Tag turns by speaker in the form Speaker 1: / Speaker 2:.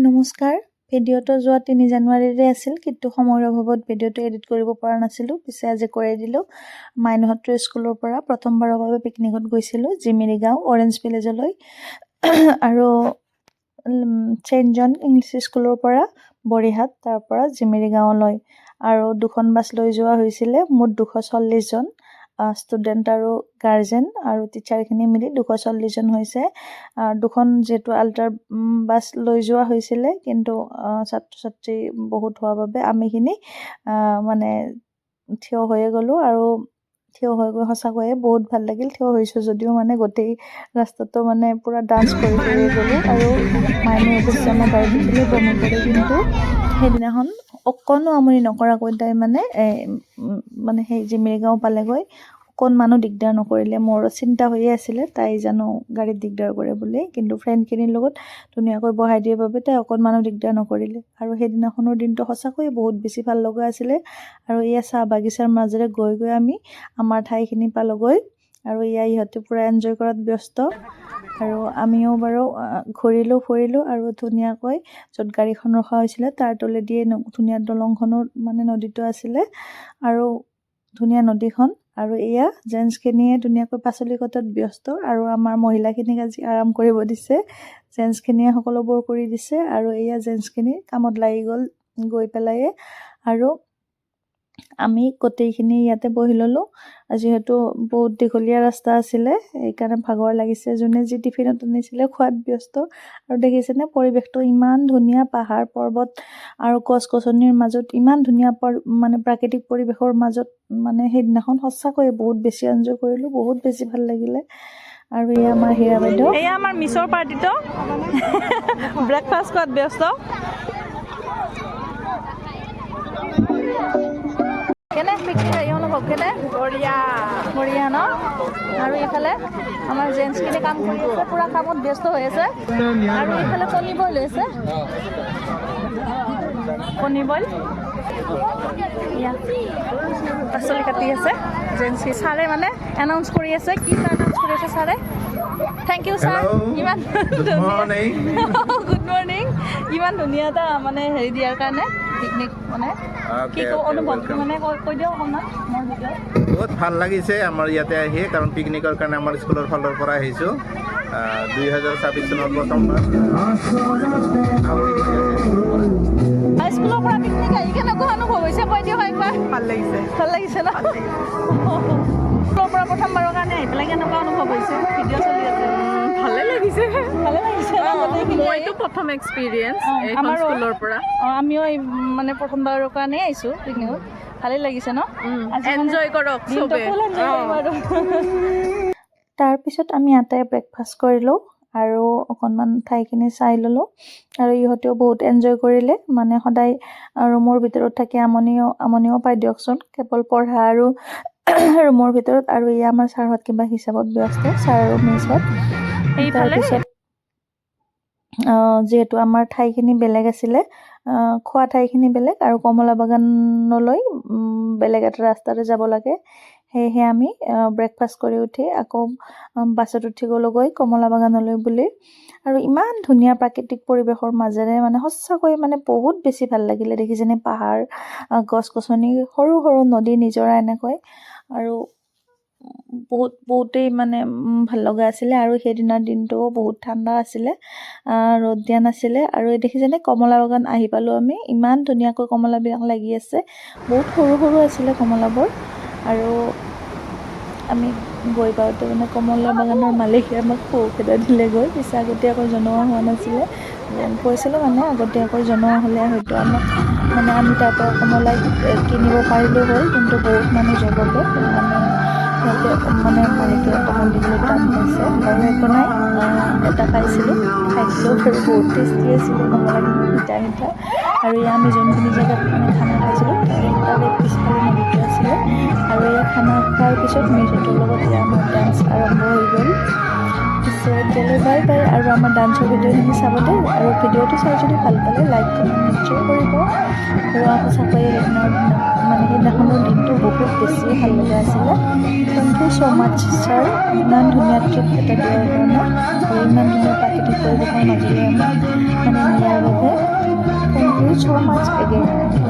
Speaker 1: নমস্কাৰ। ভিডিঅ'টো যোৱা 3 জানুৱাৰীৰে আছিল, কিন্তু সময়ৰ অভাৱত ভিডিঅ'টো এডিট কৰিব পৰা নাছিলোঁ। পিছে আজি কৰি দিলোঁ। মাইনুহঁতৰ স্কুলৰ পৰা প্ৰথমবাৰৰ বাবে পিকনিকত গৈছিলোঁ জিমিৰি গাঁও অৰেঞ্জ ভিলেজলৈ। আৰু চেইণ্ট জন ইংলিছ স্কুলৰ পৰা বৰিহাট, তাৰ পৰা জিমিৰি গাঁৱলৈ। আৰু 2খন বাছ লৈ যোৱা হৈছিলে। মুঠ 240 জন ষ্টুডেণ্ট আৰু গাৰ্জেন আৰু টিচাৰখিনি মিলি 240 জন হৈছে। 2খন যিহেতু আল্ট্ৰা বাছ লৈ যোৱা হৈছিলে, কিন্তু ছাত্ৰ ছাত্ৰী বহুত হোৱাৰ বাবে আমিখিনি মানে থিয় হৈয়ে গ'লোঁ। আৰু থিয় হৈ গৈ সঁচাকৈয়ে বহুত ভাল লাগিল। থিয় হৈছোঁ যদিও মানে গোটেই ৰাস্তাটো মানে পূৰা ডান্স কৰি গ'লোঁ। আৰু মাইনু অৱশ্যে আমাৰ গাড়ীত উঠিলে বমি কৰে, কিন্তু সেইদিনাখন অকণো আমনি নকৰাকৈ তাই মানে সেই জিমিৰি গাঁও পালেগৈ। অকণমানো দিগদাৰ নকৰিলে। মোৰ চিন্তা হৈয়ে আছিলে তাই জানো গাড়ীত দিগদাৰ কৰে বুলি, কিন্তু ফ্ৰেণ্ডখিনিৰ লগত ধুনীয়াকৈ বহাই দিয়াৰ বাবে তাই অকণমানো দিগদাৰ নকৰিলে। আৰু সেইদিনাখনৰ দিনটো সঁচাকৈয়ে বহুত বেছি ভাল লগা আছিলে। আৰু এয়া চাহ বাগিচাৰ মাজেৰে গৈ গৈ আমি আমাৰ ঠাইখিনি পালোগৈ। আৰু এয়া ইহঁতে পূৰা এনজয় কৰাত ব্যস্ত। আৰু আমিও বাৰু ঘূৰিলোঁ ফুৰিলোঁ আৰু ধুনীয়াকৈ য'ত গাড়ীখন ৰখা হৈছিলে তাৰ তলেদিয়ে ধুনীয়া দলংখনৰ মানে নদীটো আছিলে আৰু ধুনীয়া নদীখন। আৰু এয়া জেণ্টছখিনিয়ে ধুনীয়াকৈ পাচলি কটাত ব্যস্ত, আৰু আমাৰ মহিলাখিনিক আজি আৰাম কৰিব দিছে। জেণ্টছখিনিয়ে সকলোবোৰ কৰি দিছে, আৰু এয়া জেণ্টছখিনি কামত লাগি গ'ল গৈ পেলাইয়ে। আৰু আমি গোটেইখিনি ইয়াতে বহি ল'লোঁ। যিহেতু বহুত দীঘলীয়া ৰাস্তা আছিলে, সেইকাৰণে ভাগৰ লাগিছে। যোনে যি টিফিনত আনিছিলে খোৱাত ব্যস্ত। আৰু দেখিছেনে পৰিৱেশটো ইমান ধুনীয়া, পাহাৰ পৰ্বত আৰু গছ গছনিৰ মাজত ইমান ধুনীয়া মানে প্ৰাকৃতিক পৰিৱেশৰ মাজত মানে সেইদিনাখন সঁচাকৈয়ে বহুত বেছি এনজয় কৰিলোঁ, বহুত বেছি ভাল লাগিলে। আৰু এয়া আমাৰ হীৰা বাইদেউ,
Speaker 2: এয়া আমাৰ মিছৰ পাৰ্টিটো ব্ৰেকফাষ্ট খোৱাত ব্যস্ত। কেনে পিকনিক অনুভৱ কেনে? বঢ়িয়া ন? আৰু এইফালে আমাৰ জেণ্টছখিনি কাম কৰি আছে, পূৰা কামত ব্যস্ত হৈ আছে। আৰু এইফালে কণী বইল হৈছে, কণী বইল। এয়া পাচলি কাটি আছে জেণ্টছখিনি। ছাৰে মানে এনাউন্স কৰি আছে। কি এনাউন্স কৰি আছে ছাৰে? Thank you sir. ইমান গুড মৰ্ণিং। ইমান ধুনীয়া এটা মানে হেৰি দিয়াৰ কাৰণে পিকনিক মানে কি অনুভৱটো মানে কৈ দিয়ক অকণমান মোৰ ভিডিঅ'ত।
Speaker 3: বহুত ভাল লাগিছে আমাৰ ইয়াতে আহি, কাৰণ পিকনিকৰ কাৰণে আমাৰ স্কুলৰ ফালৰ পৰা আহিছোঁ। 2026 চনৰ প্ৰথমবাৰ
Speaker 2: স্কুলৰ পৰা পিকনিক আহি কেনেকুৱা অনুভৱ হৈছে কৈ দিয়ক একবাৰ।
Speaker 4: ভাল লাগিছে
Speaker 2: ন? স্কুলৰ পৰা প্ৰথমবাৰৰ কাৰণে আহি পেলাই কেনেকুৱা অনুভৱ হৈছে? ভিডিঅ' চলি আছে।
Speaker 4: ভালে লাগিছে
Speaker 2: মইতো
Speaker 4: প্ৰথম এক্সপিৰিয়েঞ্চ
Speaker 2: আমাৰ
Speaker 4: স্কুলৰ পৰা
Speaker 2: আমিও মানে প্ৰথমবাৰৰ কাৰণেই আহিছোঁ পিকনিকত। ভালেই লাগিছে ন?
Speaker 4: এনজয় কৰক চবে।
Speaker 1: তাৰপিছত আমি আটাই ব্ৰেকফাষ্ট কৰিলোঁ আৰু অকণমান ঠাইখিনি চাই ল'লোঁ। আৰু ইহঁতেও বহুত এনজয় কৰিলে। মানে সদায় ৰুমৰ ভিতৰত থাকি আমনিও পায় দিয়কচোন, কেৱল পঢ়া আৰু ৰুমৰ ভিতৰত। আৰু এয়া আমাৰ ছাৰহঁত কিবা হিচাপত ব্যস্ত, ছাৰ আৰু মিছহঁত। তাৰপিছত যিহেতু আমাৰ ঠাইখিনি বেলেগ আছিলে, খোৱা ঠাইখিনি বেলেগ আৰু কমলা বাগানলৈ বেলেগ এটা ৰাস্তাৰে যাব লাগে। সেয়েহে আমি ব্ৰেকফাষ্ট কৰি উঠি আকৌ বাছত উঠি গ'লোগৈ কমলা বাগানলৈ বুলি। আৰু ইমান ধুনীয়া প্ৰাকৃতিক পৰিৱেশৰ মাজেৰে মানে সঁচাকৈ মানে বহুত বেছি ভাল লাগিলে। দেখিছেনে পাহাৰ, গছ গছনি, সৰু সৰু নদী, নিজৰা এনেকৈ। আৰু বহুতেই মানে ভাল লগা আছিলে। আৰু সেইদিনাৰ দিনটোও বহুত ঠাণ্ডা আছিলে, ৰ'দ দিয়া নাছিলে। আৰু দেখিছেনে কমলা বাগান আহি পালোঁ আমি, ইমান ধুনীয়াকৈ কমলাবিলাক লাগি আছে। বহুত সৰু সৰু আছিলে কমলাবোৰ। আৰু আমি গৈ পাওঁতে মানে কমলা বাগানৰ মালিকে আমাক সৌখেদা দিলেগৈ। পিছে আগতীয়াকৈ জনোৱা হোৱা নাছিলে, কৈছিলোঁ মানে আগতীয়াকৈ জনোৱা হ'লে হয়তো আমাক মানে আমি তাৰ পৰা কমলা কিনিব পাৰিলোঁ হয়, কিন্তু বহুত মানুহ জগতে মানে সিহঁতে মানে মালিকে অকণমান দিবলৈ টান পাইছে। বাৰু একো নাই, এটা পাইছিলোঁ, খাইছিলোঁ আৰু বহুত টেষ্টি আছিলে কমলাখিনি, মিঠা মিঠা। আৰু এয়া আমি যোনখিনি জেগাত মানে খানা খাইছিলোঁ তাৰে পিছফালে নদীটো আছিলে। আৰু এয়া খানা খোৱাৰ পিছত মিছহঁতৰ লগত এয়া আমাৰ ডান্স আৰম্ভ হৈ গ'ল। পিছে এতিয়ালৈ বাই বাই। আৰু আমাৰ ডান্সৰ ভিডিঅ'খিনি চাব দেই। আৰু ভিডিঅ'টো চাই যদি ভাল পালে লাইক কমেণ্ট নিশ্চয় কৰিব। আৰু সঁচাকৈয়ে সেইদিনাখনৰ দিনটো বহুত বেছিয়ে ভাল লগা আছিলে। Thank you so' much sir, ইমান ধুনীয়া ট্ৰিপ এটা দিয়াৰ কাৰণে আৰু ইমান ধুনীয়া প্ৰাকৃতিক পৰিৱেশৰ মাজলৈ আমাক মানে নিয়াৰ বাবে। so much again.